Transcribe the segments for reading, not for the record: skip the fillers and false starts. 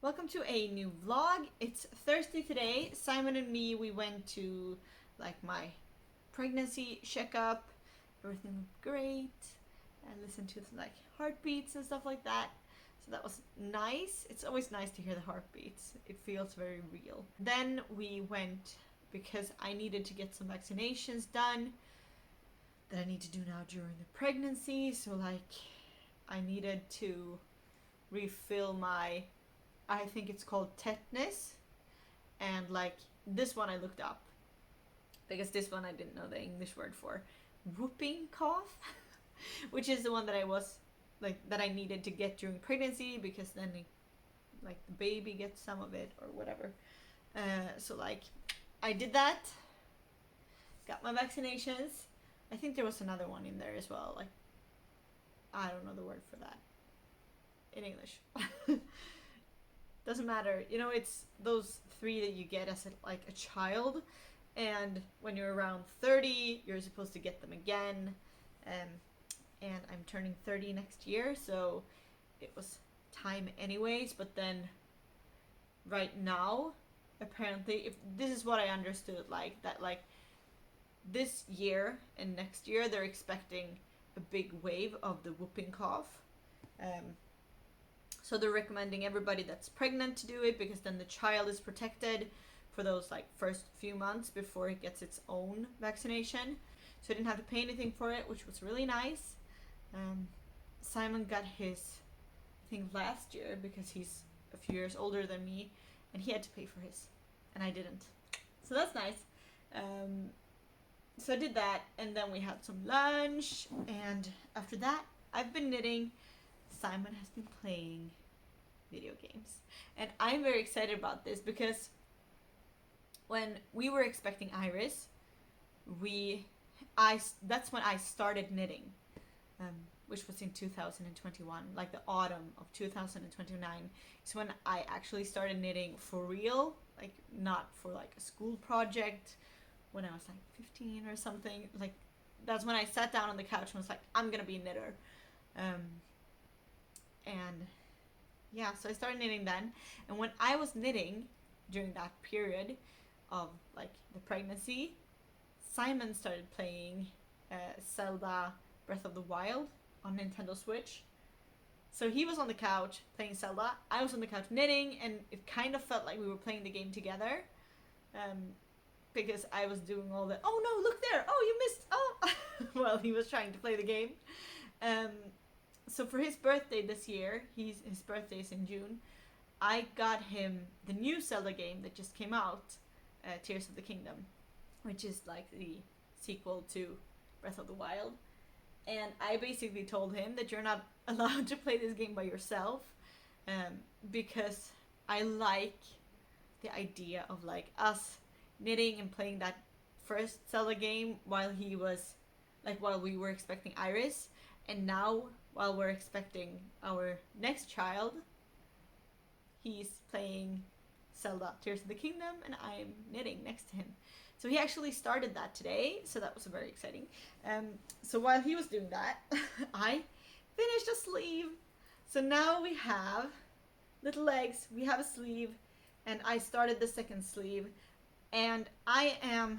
Welcome to a new vlog. It's Thursday today. Simon and me, we went to like my pregnancy checkup. Everything looked great. I listened to like heartbeats and stuff like that. So that was nice. It's always nice to hear the heartbeats. It feels very real. Then we went because I needed to get some vaccinations done that I need to do now during the pregnancy. So like I needed to refill my, I think it's called tetanus, and like this one I looked up because this one I didn't know the English word for, whooping cough, which is the one that I was like that I needed to get during pregnancy because then like the baby gets some of it or whatever. So like I did that, got my vaccinations. I think there was another one in there as well. Like I don't know the word for that in English. Doesn't matter. You know, it's those three that you get as like a child, and when you're around 30, you're supposed to get them again. Um, and I'm turning 30 next year, so it was time anyways. But then, right now, apparently, if this is what I understood, like that, like this year and next year, they're expecting a big wave of the whooping cough. Um, So they're recommending everybody that's pregnant to do it because then the child is protected for those like first few months before it gets its own vaccination. So I didn't have to pay anything for it, which was really nice. Simon got his, I think, last year because he's a few years older than me, and he had to pay for his, and I didn't. So that's nice. So I did that, and then we had some lunch, and after that, I've been knitting. Simon has been playing video games. And I'm very excited about this because when we were expecting Iris, that's when I started knitting, which was in 2021, like the autumn of 2029. Is when I actually started knitting for real, like not for like a school project. When I was like 15 or something, like that's when I sat down on the couch and was like, I'm gonna be a knitter. And yeah, so I started knitting then. And when I was knitting during that period of like the pregnancy, Simon started playing Zelda Breath of the Wild on Nintendo Switch. So he was on the couch playing Zelda, I was on the couch knitting, and it kind of felt like we were playing the game together. Because I was doing all the, oh no, look there, oh you missed, oh, while he was trying to play the game. So for his birthday this year, his birthday is in June. I got him the new Zelda game that just came out, Tears of the Kingdom, which is like the sequel to Breath of the Wild. And I basically told him that you're not allowed to play this game by yourself, because I like the idea of like us knitting and playing that first Zelda game while while we were expecting Iris, and now while we're expecting our next child, he's playing Zelda Tears of the Kingdom and I'm knitting next to him. So he actually started that today, so that was very exciting. So while he was doing that, I finished a sleeve. So now we have little legs, we have a sleeve, and I started the second sleeve. And I am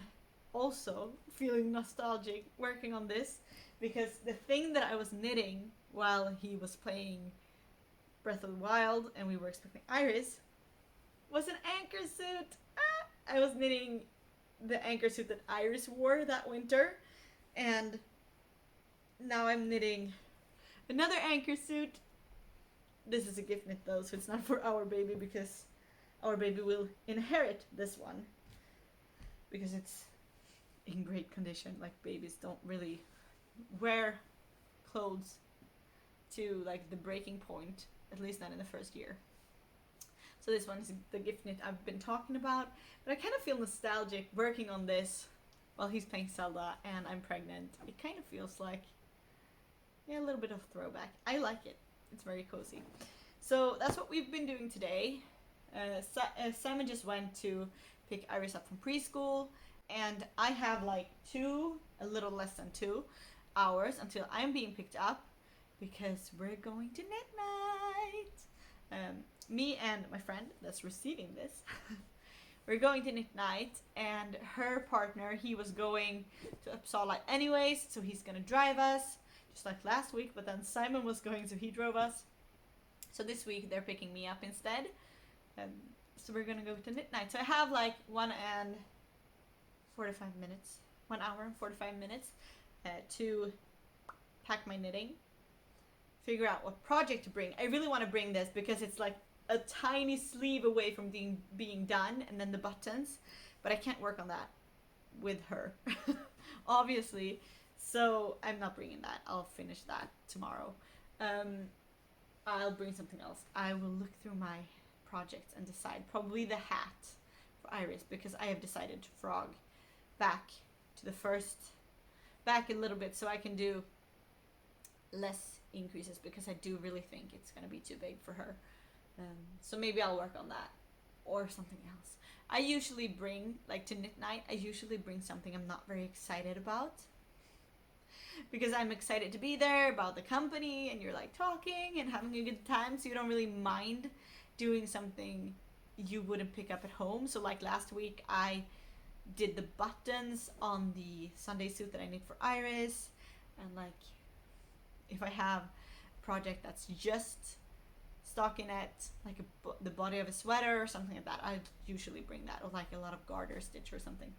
also feeling nostalgic working on this because the thing that I was knitting while he was playing Breath of the Wild and we were expecting Iris was an anchor suit. I was knitting the anchor suit that Iris wore that winter, and now I'm knitting another anchor suit. This is a gift knit though, so it's not for our baby because our baby will inherit this one because it's in great condition. Like babies don't really wear clothes to like the breaking point, at least not in the first year. So this one is the gift knit I've been talking about, but I kind of feel nostalgic working on this while he's playing Zelda and I'm pregnant. It kind of feels like, yeah, a little bit of throwback. I like it. It's very cozy. So that's what we've been doing today. Simon just went to pick Iris up from preschool, and I have like a little less than 2 hours until I'm being picked up because we're going to knit night. Me and my friend that's receiving this, we're going to knit night, and her partner, he was going to Uppsala anyways, so he's gonna drive us, just like last week. But then Simon was going, so he drove us. So this week they're picking me up instead. So we're gonna go to knit night. So I have like 1 hour and 45 minutes to pack my knitting, figure out what project to bring. I really want to bring this because it's like a tiny sleeve away from being done, and then the buttons, but I can't work on that with her obviously, so I'm not bringing that. I'll finish that tomorrow. I'll bring something else. I will look through my projects and decide, probably the hat for Iris, because I have decided to frog back to the first, back a little bit, so I can do less increases, because I do really think it's gonna be too big for her. So maybe I'll work on that or something else. I usually bring, like to knit night, I usually bring something I'm not very excited about, because I'm excited to be there, about the company, and you're like talking and having a good time, so you don't really mind doing something you wouldn't pick up at home. So like last week I did the buttons on the Sunday suit that I knit for Iris, and like if I have a project that's just stockinette, like the body of a sweater or something like that, I usually bring that, or like a lot of garter stitch or something,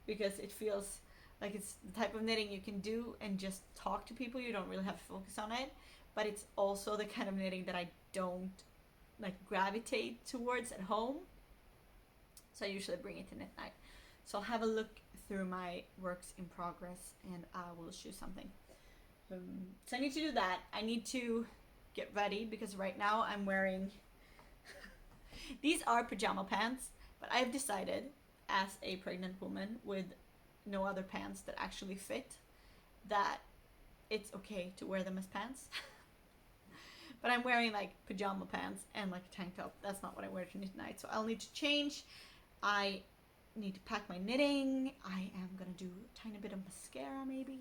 because it feels like it's the type of knitting you can do and just talk to people. You don't really have to focus on it, but it's also the kind of knitting that I don't like gravitate towards at home, so I usually bring it to knit night. So I'll have a look through my works in progress and I will choose something. So I need to do that. I need to get ready, because right now I'm wearing these are pajama pants, but I've decided as a pregnant woman with no other pants that actually fit, that it's okay to wear them as pants. But I'm wearing like pajama pants and like a tank top. That's not what I wear to knit night, so I'll need to change. I need to pack my knitting. I am gonna do a tiny bit of mascara maybe,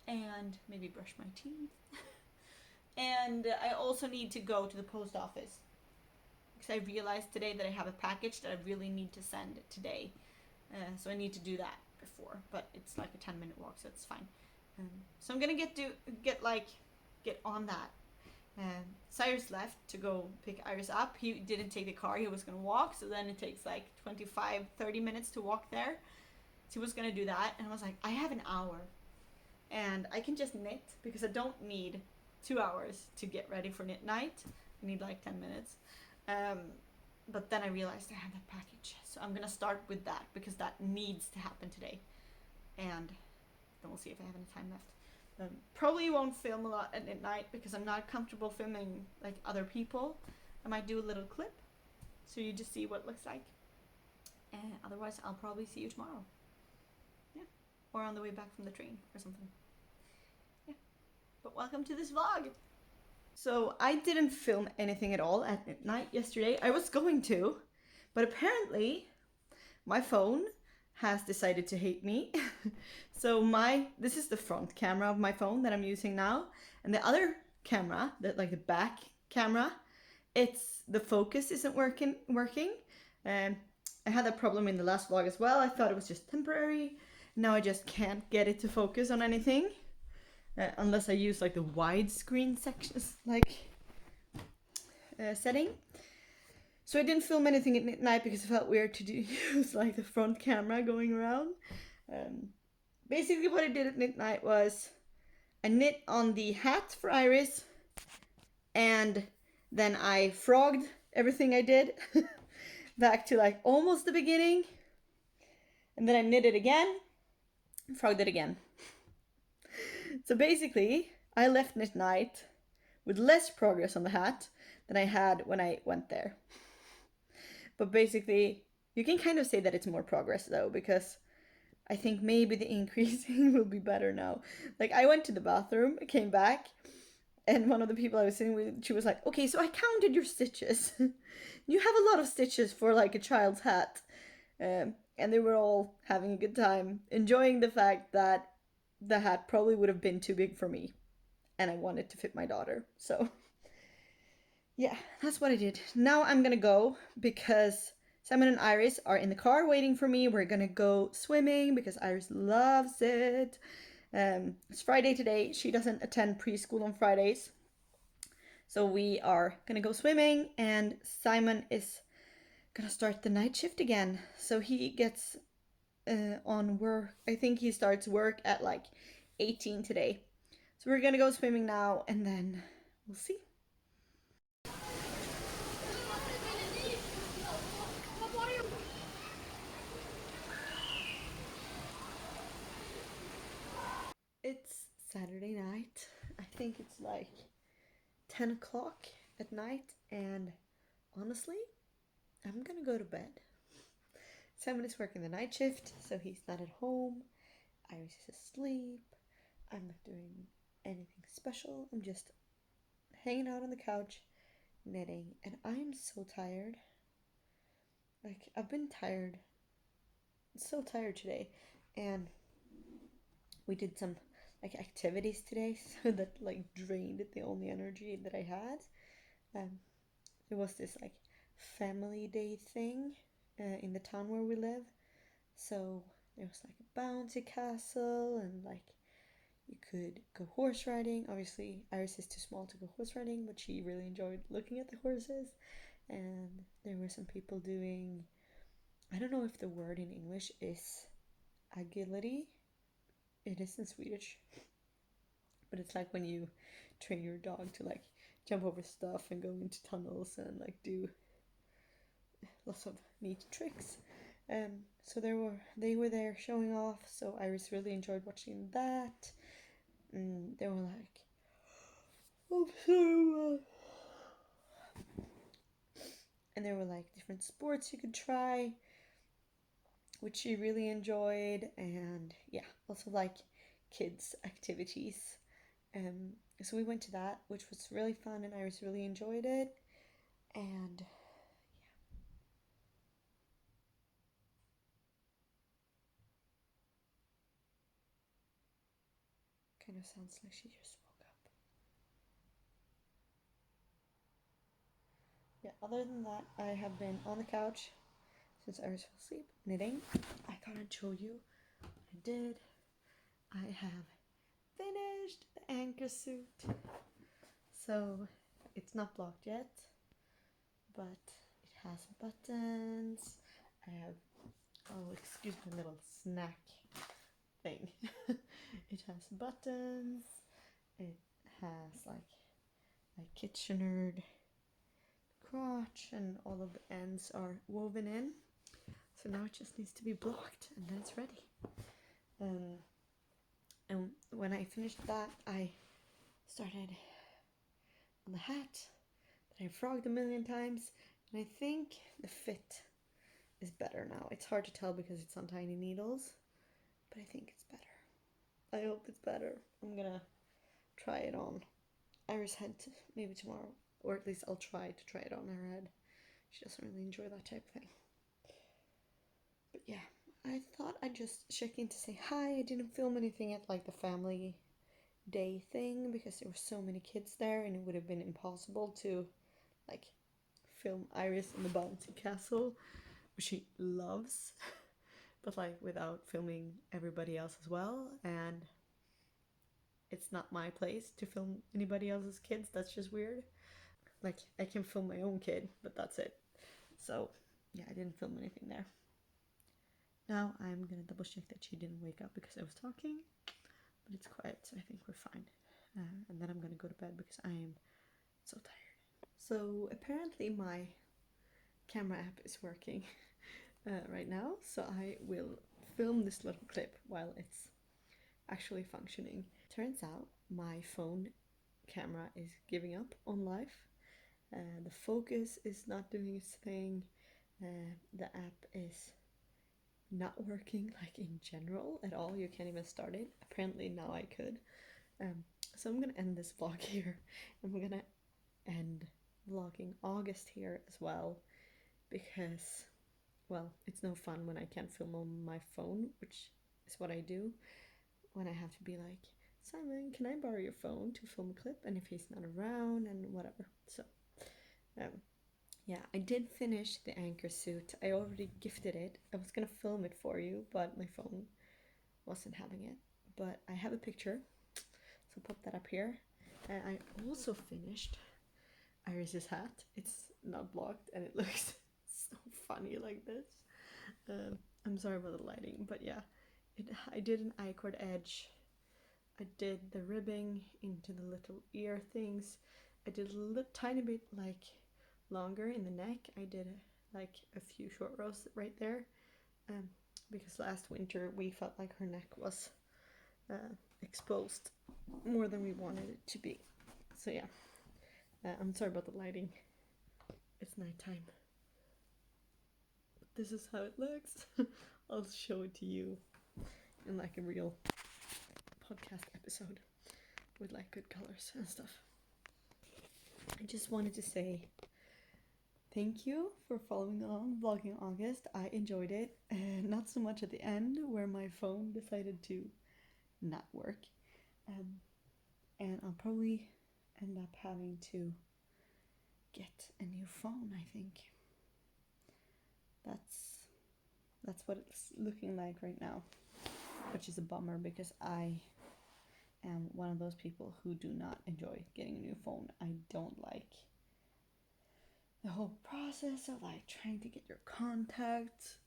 and maybe brush my teeth. And I also need to go to the post office, because I realized today that I have a package that I really need to send today. So I need to do that before, but it's like a 10-minute walk, so it's fine. So I'm gonna get on that. Cyrus left to go pick Iris up. He didn't take the car, he was gonna walk, so then it takes like 25-30 minutes to walk there. So he was gonna do that, and I was like, I have an hour and I can just knit, because I don't need 2 hours to get ready for knit night. I need like 10 minutes. But then I realized I had that package, so I'm gonna start with that, because that needs to happen today, and then we'll see if I have any time left. Probably won't film a lot at knit night, because I'm not comfortable filming like other people. I might do a little clip so you just see what it looks like, and otherwise I'll probably see you tomorrow, yeah, or on the way back from the train or something. Yeah, but welcome to this vlog. So I didn't film anything at all at midnight yesterday. I was going to, but apparently my phone has decided to hate me. So this is the front camera of my phone that I'm using now, and the other camera, like the back camera, the focus isn't working. I had that problem in the last vlog as well. I thought it was just temporary. Now I just can't get it to focus on anything. Unless I use like the widescreen sections setting. So I didn't film anything at midnight because it felt weird to use like the front camera going around. Basically what I did at midnight was I knit on the hat for Iris, and then I frogged everything I did back to like almost the beginning, and then I knit it again, frogged it again. So basically, I left knit night with less progress on the hat than I had when I went there. But basically, you can kind of say that it's more progress though, because I think maybe the increasing will be better now. Like I went to the bathroom, came back, and one of the people I was sitting with, she was like, okay, so I counted your stitches. You have a lot of stitches for like a child's hat. And they were all having a good time, enjoying the fact that the hat probably would have been too big for me, and I wanted to fit my daughter. So yeah, that's what I did. Now I'm gonna go because Simon and Iris are in the car waiting for me. We're gonna go swimming because Iris loves it. It's Friday today. She doesn't attend preschool on Fridays. So we are gonna go swimming, and Simon is gonna start the night shift again. So he gets on work. I think he starts work at like 18 today. So we're gonna go swimming now, and then we'll see. It's Saturday night. I think it's like 10 o'clock at night, and honestly, I'm gonna go to bed. Simon is working the night shift, so he's not at home. Iris is asleep. I'm not doing anything special. I'm just hanging out on the couch, knitting, and I'm so tired. Like, I've been tired, so tired today, and we did some like activities today, so that like drained the only energy that I had. Um, there was this like family day thing in the town where we live, so there was like a bouncy castle, and like you could go horse riding. Obviously, Iris is too small to go horse riding, but she really enjoyed looking at the horses. And there were some people doing, I don't know if the word in English is agility. It is in Swedish, but it's like when you train your dog to like jump over stuff and go into tunnels and like do lots of neat tricks. So they were there showing off. So Iris really enjoyed watching that. They were like, oh, so, and there were like different sports you could try, which she really enjoyed, and yeah, also like kids activities. So we went to that, which was really fun, and Iris really enjoyed it. And kind of sounds like she just woke up. Yeah, other than that, I have been on the couch since Iris fell asleep, knitting. I thought I'd show you what I did. I have finished the anchor suit. So it's not blocked yet, but it has buttons. I have, oh, excuse my little snack thing. It has buttons. It has like a Kitchener crotch, and all of the ends are woven in. So now it just needs to be blocked, and then it's ready. And when I finished that, I started on the hat that I frogged a million times, and I think the fit is better now. It's hard to tell because it's on tiny needles, but I think it's better. I hope it's better. I'm gonna try it on Iris' head maybe tomorrow, or at least I'll try it on her head. She doesn't really enjoy that type of thing. But yeah, I thought I'd just check in to say hi. I didn't film anything at like the family day thing because there were so many kids there, and it would have been impossible to like film Iris in the bouncy castle, which she loves, but like without filming everybody else as well. And it's not my place to film anybody else's kids. That's just weird. Like, I can film my own kid, but that's it. So yeah, I didn't film anything there. Now I'm gonna double check that she didn't wake up because I was talking, but it's quiet, so I think we're fine. And then I'm gonna go to bed because I am so tired. So apparently my camera app is working right now, so I will film this little clip while it's actually functioning. Turns out my phone camera is giving up on life. The focus is not doing its thing. The app is not working like in general at all. You can't even start it. Apparently now I could. So I'm gonna end this vlog here, and we're gonna end vlogging August here as well, because, well, it's no fun when I can't film on my phone, which is what I do when I have to be like, Simon, can I borrow your phone to film a clip? And if he's not around and whatever. So Yeah, I did finish the anchor suit. I already gifted it. I was gonna film it for you, but my phone wasn't having it. But I have a picture, so I'll put that up here. And I also finished Iris's hat. It's not blocked and it looks so funny like this. I'm sorry about the lighting, but yeah, I did an I-cord edge. I did the ribbing into the little ear things. I did a tiny bit like longer in the neck. I did like a few short rows right there, because last winter we felt like her neck was exposed more than we wanted it to be. So yeah, I'm sorry about the lighting. It's nighttime. This is how it looks. I'll show it to you in like a real podcast episode with like good colors and stuff. I just wanted to say thank you for following along Vlogging August. I enjoyed it. Not so much at the end where my phone decided to not work. And I'll probably end up having to get a new phone, I think. That's what it's looking like right now, which is a bummer because I am one of those people who do not enjoy getting a new phone. I don't like the whole process of like trying to get your contacts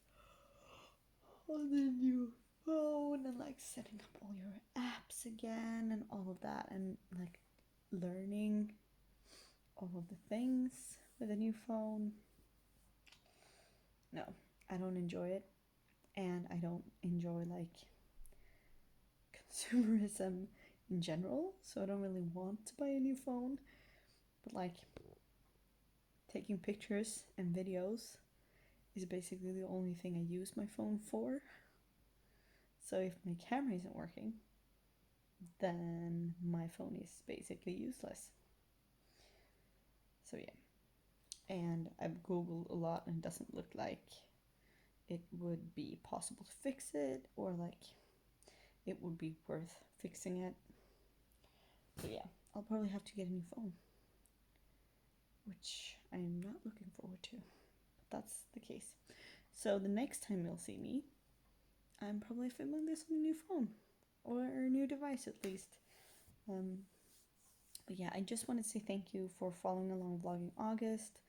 on the new phone and like setting up all your apps again and all of that, and like learning all of the things with a new phone. No, I don't enjoy it, and I don't enjoy like consumerism in general, so I don't really want to buy a new phone. But like taking pictures and videos is basically the only thing I use my phone for. So if my camera isn't working, then my phone is basically useless. So yeah, and I've googled a lot and it doesn't look like it would be possible to fix it, or like it would be worth fixing it. So yeah, I'll probably have to get a new phone, which I'm not looking forward to, but that's the case. So the next time you'll see me, I'm probably filming this on a new phone, or a new device at least. But yeah, I just wanted to say thank you for following along Vlogging August.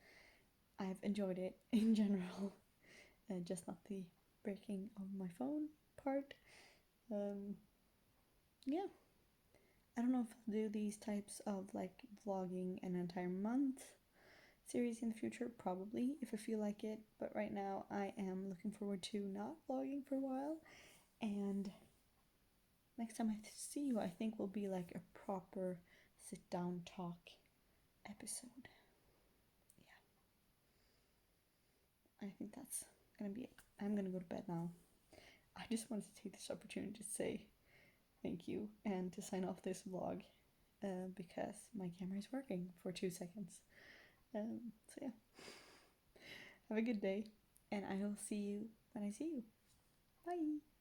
I've enjoyed it in general, just not the breaking of my phone part. Yeah, I don't know if I'll do these types of like vlogging an entire month series in the future, probably if I feel like it, but right now I am looking forward to not vlogging for a while, and next time I see you I think will be like a proper sit down talk episode. Yeah, I think that's gonna be it. I'm gonna go to bed now. I just wanted to take this opportunity to say thank you and to sign off this vlog, because my camera is working for 2 seconds. So yeah, have a good day, and I will see you when I see you. Bye!